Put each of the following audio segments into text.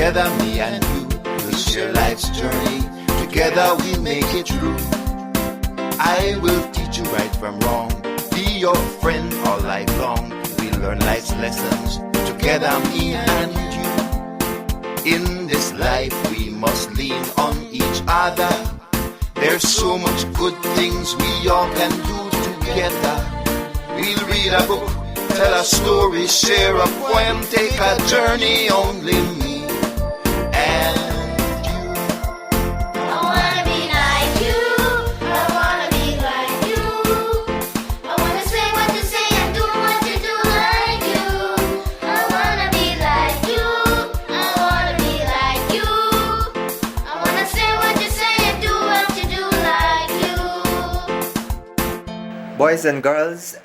Together, me and you, we'll share life's journey. Together we make it through. I will teach you right from wrong, be your friend all life long. We'll learn life's lessons. Together, me and you. In this life we must lean on each other. There's so much good things we all can do together. We'll read a book, tell a story, share a poem, take a journey, only me and you. I wanna be like you, I wanna be like you. I wanna say what you say and do what you do like you. I wanna be like you, I wanna be like you. I wanna say what you say and do what you do like you. Boys and girls,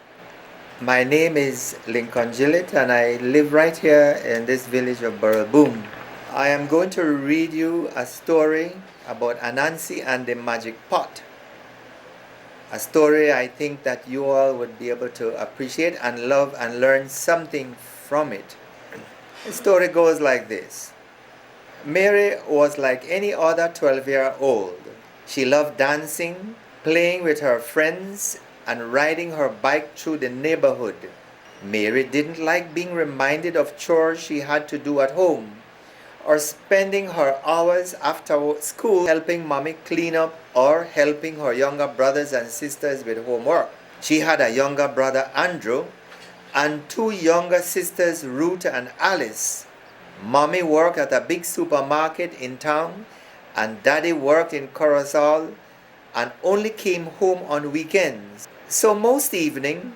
my name is Lincoln Gillett and I live right here in this village of Burrell Boom. I am going to read you a story about Anansi and the magic pot. A story I think that you all would be able to appreciate and love and learn something from it. The story goes like this. Mary was like any other 12-year-old. She loved dancing, playing with her friends, and riding her bike through the neighborhood. Mary didn't like being reminded of chores she had to do at home, or spending her hours after school helping mommy clean up or helping her younger brothers and sisters with homework. She had a younger brother, Andrew, and two younger sisters, Ruth and Alice. Mommy worked at a big supermarket in town, and Daddy worked in Corozal and only came home on weekends. So most evening,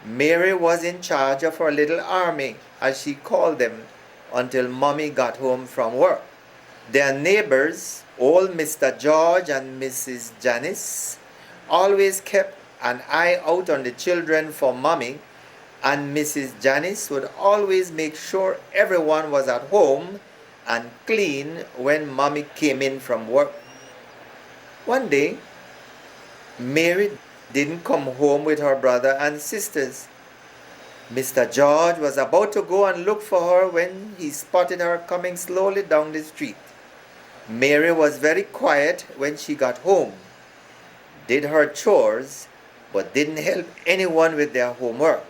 Mary was in charge of her little army, as she called them, until Mommy got home from work. Their neighbors, old Mr. George and Mrs. Janice, always kept an eye out on the children for Mommy, and Mrs. Janice would always make sure everyone was at home and clean when Mommy came in from work. One day, Mary didn't come home with her brother and sisters. Mr. George was about to go and look for her when he spotted her coming slowly down the street. Mary was very quiet when she got home, did her chores, but didn't help anyone with their homework.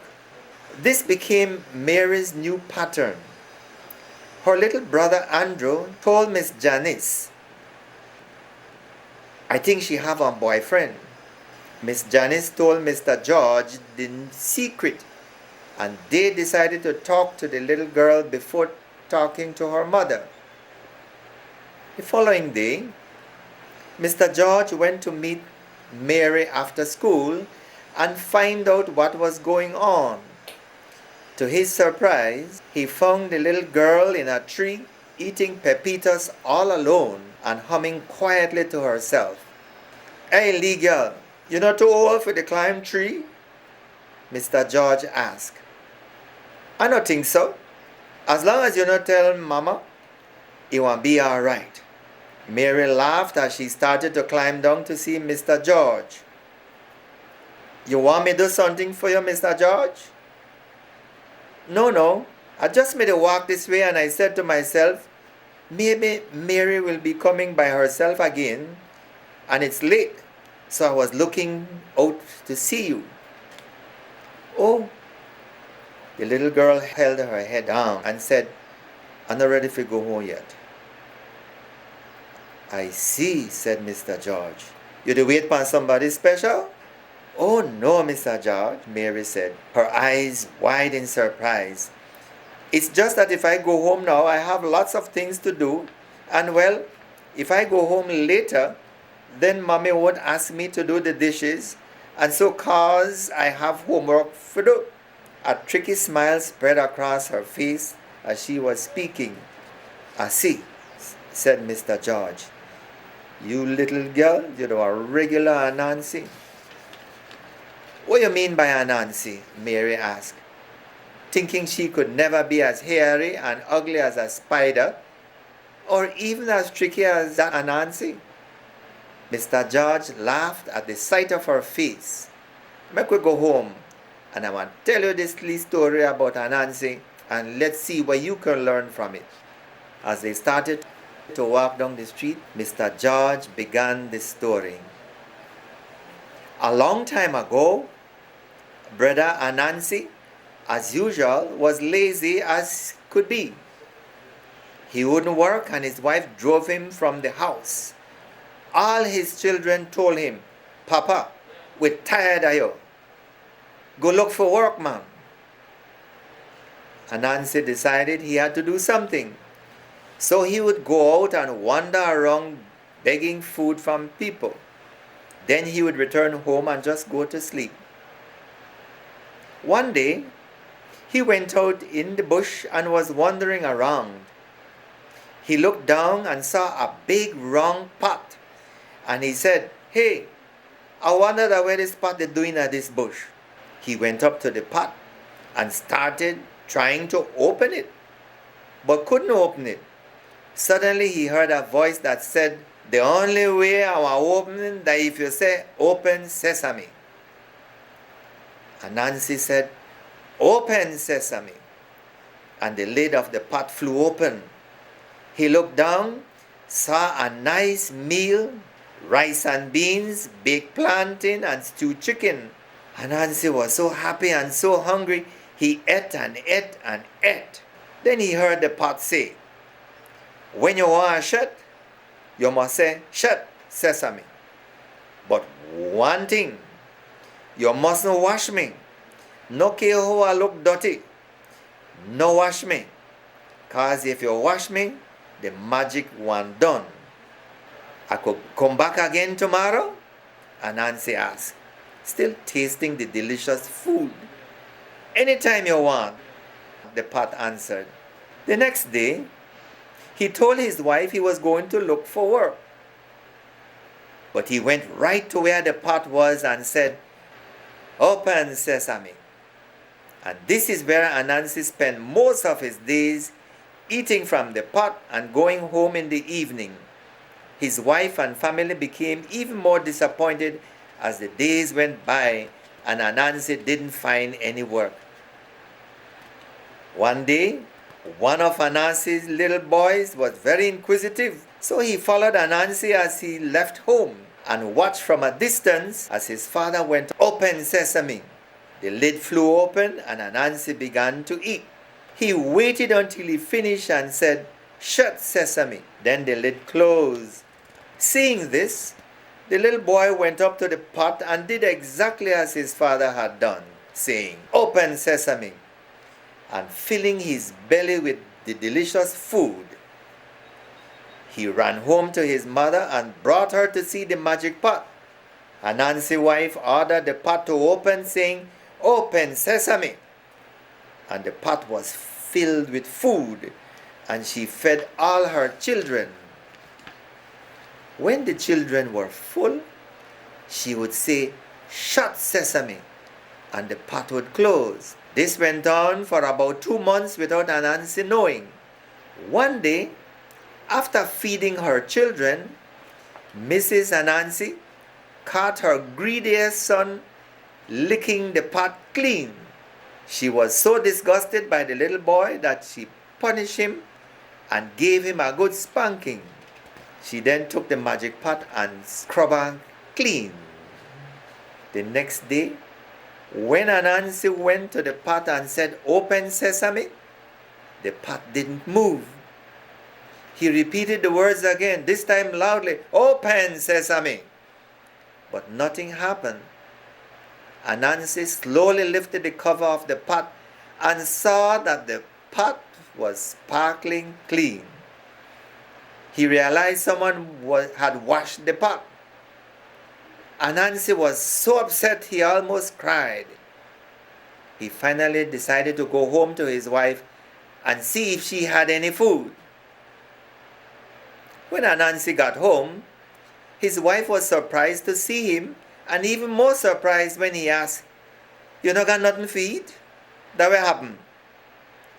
This became Mary's new pattern. Her little brother Andrew told Miss Janice, "I think she have a boyfriend." Miss Janice told Mr. George the secret, and they decided to talk to the little girl before talking to her mother. The following day, Mr. George went to meet Mary after school and find out what was going on. To his surprise, he found the little girl in a tree eating pepitas all alone and humming quietly to herself. "Hey, Lee girl, you not too old for the climb tree?" Mr. George asked. "I don't think so. As long as you not tell Mama, it won't be all right." Mary laughed as she started to climb down to see Mr. George. "You want me to do something for you, Mr. George?" No. I just made a walk this way and I said to myself, maybe Mary will be coming by herself again and it's late. So I was looking out to see you." "Oh." The little girl held her head down and said, "I'm not ready to go home yet." "I see," said Mr. George. "You do wait for somebody special?" "Oh no, Mr. George," Mary said, her eyes wide in surprise. "It's just that if I go home now, I have lots of things to do. And well, if I go home later, then Mommy won't ask me to do the dishes. And so cause I have homework to do." A tricky smile spread across her face as she was speaking. "I see," said Mr. George. "You little girl, you know, a regular Anansi." "What you mean by Anansi?" Mary asked, thinking she could never be as hairy and ugly as a spider, or even as tricky as that Anansi. Mr. George laughed at the sight of her face. "Make we go home, and I want to tell you this little story about Anansi, and let's see what you can learn from it." As they started to walk down the street, Mr. George began the story. A long time ago, Brother Anansi, as usual, was lazy as could be. He wouldn't work and his wife drove him from the house. All his children told him, "Papa, we're tired of you. Go look for work, man." Anansi decided he had to do something. So he would go out and wander around begging food from people. Then he would return home and just go to sleep. One day, he went out in the bush and was wandering around. He looked down and saw a big round pot. And he said, "Hey, I wonder where this pot is doing at this bush." He went up to the pot and started trying to open it, but couldn't open it. Suddenly he heard a voice that said, "The only way I will open it is if you say, 'Open sesame.'" Anansi said, "Open sesame." And the lid of the pot flew open. He looked down, saw a nice meal, rice and beans, baked plantain and stewed chicken. Anansi was so happy and so hungry, he ate and ate and ate. Then he heard the pot say, "When you want a shirt, you must say, 'Shirt, sesame.' But one thing, you mustn't wash me. No care how I look dirty. No wash me. Cause if you wash me, the magic one done." "I could come back again tomorrow?" Anansi asked, still tasting the delicious food. "Anytime you want," the pot answered. The next day, he told his wife he was going to look for work. But he went right to where the pot was and said, "Open sesame." And this is where Anansi spent most of his days, eating from the pot and going home in the evening. His wife and family became even more disappointed as the days went by and Anansi didn't find any work. One day, one of Anansi's little boys was very inquisitive, so he followed Anansi as he left home and watched from a distance as his father went, "Open sesame." The lid flew open and Anansi began to eat. He waited until he finished and said, "Shut sesame." Then the lid closed. Seeing this, the little boy went up to the pot and did exactly as his father had done, saying, "Open sesame," and filling his belly with the delicious food. He ran home to his mother and brought her to see the magic pot. Anansi's wife ordered the pot to open, saying, "Open sesame." And the pot was filled with food, and she fed all her children. When the children were full, she would say, "Shut sesame," and the pot would close. This went on for about 2 months without Anansi knowing. One day, after feeding her children, Mrs. Anansi caught her greediest son licking the pot clean. She was so disgusted by the little boy that she punished him and gave him a good spanking. She then took the magic pot and scrubbed her clean. The next day, when Anansi went to the pot and said, "Open sesame," the pot didn't move. He repeated the words again, this time loudly, "Open sesame." But nothing happened. Anansi slowly lifted the cover of the pot and saw that the pot was sparkling clean. He realized someone had washed the pot. Anansi was so upset he almost cried. He finally decided to go home to his wife and see if she had any food. When Anansi got home, his wife was surprised to see him and even more surprised when he asked, "You no got nothing to eat? That will happen.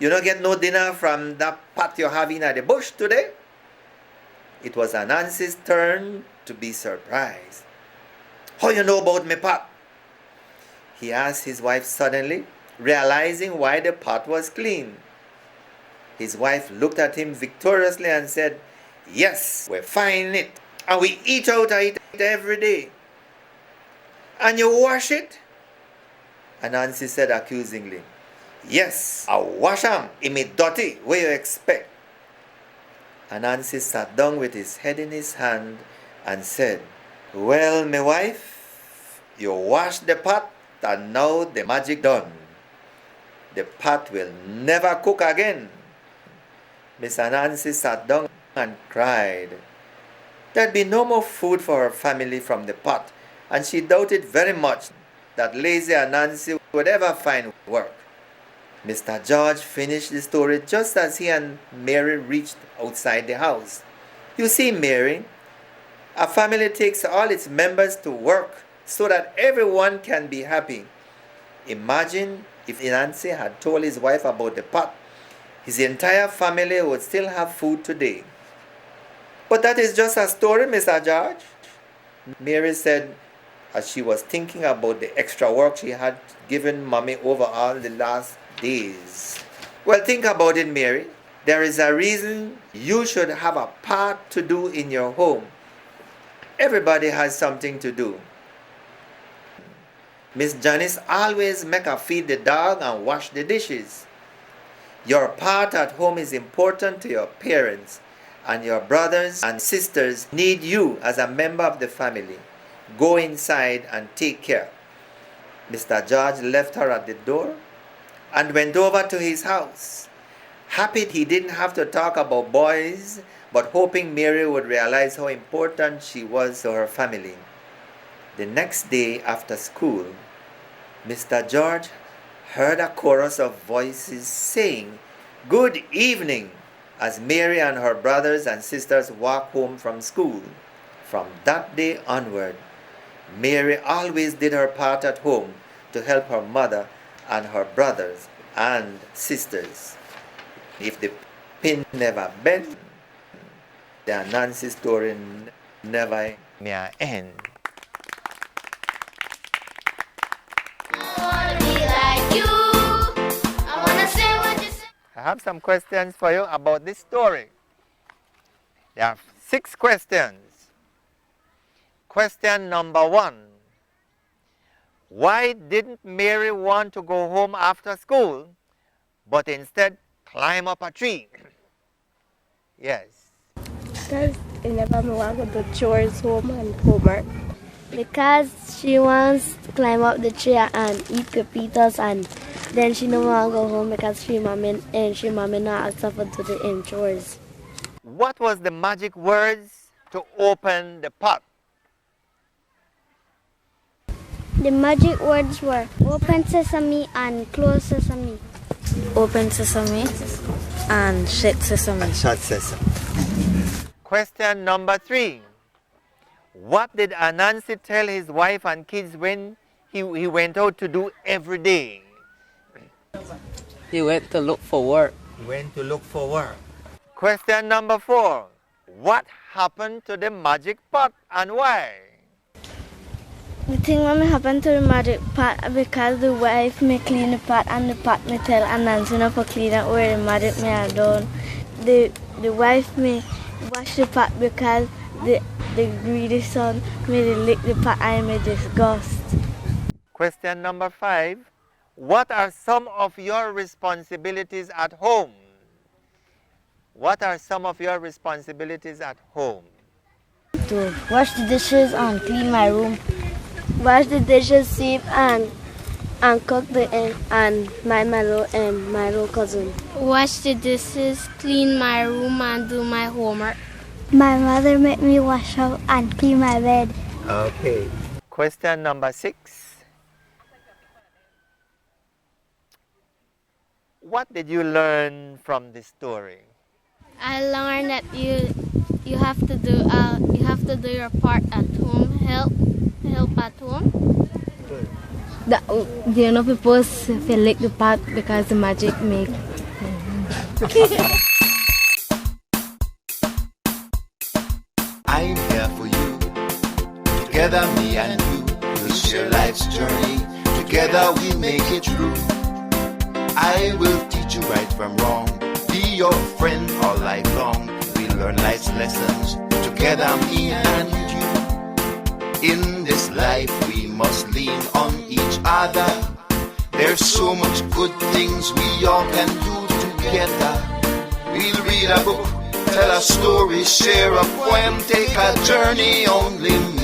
You no get no dinner from that pot you're having at the bush today?" It was Anansi's turn to be surprised. "How you know about my pot?" he asked his wife suddenly, realizing why the pot was clean. His wife looked at him victoriously and said, "Yes, we find it, and we eat out of it every day. And you wash it?" Anansi said accusingly, "Yes, I wash 'em. It me dirty, what you expect?" Anansi sat down with his head in his hand and said, "Well, my wife, you wash the pot, and now the magic done. The pot will never cook again." Miss Anansi sat down and cried. There'd be no more food for her family from the pot, and she doubted very much that lazy Anansi would ever find work. Mr. George finished the story just as he and Mary reached outside the house. "You see, Mary, a family takes all its members to work so that everyone can be happy. Imagine if Anansi had told his wife about the pot. His entire family would still have food today." "But that is just a story, Mr. George," Mary said as she was thinking about the extra work she had given Mommy over all the last days. "Well, think about it, Mary. There is a reason you should have a part to do in your home. Everybody has something to do. Miss Janice always make her feed the dog and wash the dishes. Your part at home is important to your parents, and your brothers and sisters need you as a member of the family. Go inside and take care." Mr. George left her at the door and went over to his house, happy he didn't have to talk about boys, but hoping Mary would realize how important she was to her family. The next day after school, Mr. George heard a chorus of voices saying, "Good evening," as Mary and her brothers and sisters walked home from school. From that day onward, Mary always did her part at home to help her mother and her brothers and sisters. If the pin never bent, the Anansi story never may end. I wanna be like you. I wanna say what you say. I have some questions for you about this story. There are 6 questions. Question number 1. Why didn't Mary want to go home after school, but instead climb up a tree? Yes. Because whenever I want to do chores home and homework. Because she wants to climb up the tree and eat pepitas, and then she don't want to go home because she mommy not ask her to do the chores. What was the magic words to open the pot? The magic words were open sesame and close sesame. Open sesame and shut sesame. Shut sesame. Question number 3. What did Anansi tell his wife and kids when he went out to do every day? He went to look for work. He went to look for work. Question number 4. What happened to the magic pot and why? The thing when me happen to the magic pot because the wife may clean the pot and the pot may tell Anansi not for clean it where the magic may have done. The wife may wash the pot because the greedy son may lick the pot and may disgust. Question number 5. What are some of your responsibilities at home? What are some of your responsibilities at home? To wash the dishes and clean my room. Wash the dishes, sweep and cook and my little cousin. Wash the dishes, clean my room, and do my homework. My mother made me wash up and clean my bed. Okay. Question number 6. What did you learn from this story? I learned that you have to do your part at home. Help at home. You're not supposed to lick the pot because the magic make. I'm here for you. Together, me and you will share life's journey. Together, we make it through. I will teach you right from wrong. be your friend all life long. We learn life's lessons together, me and you. In this life we must lean on each other. There's so much good things we all can do together. We'll read a book, tell a story, share a poem, take a journey only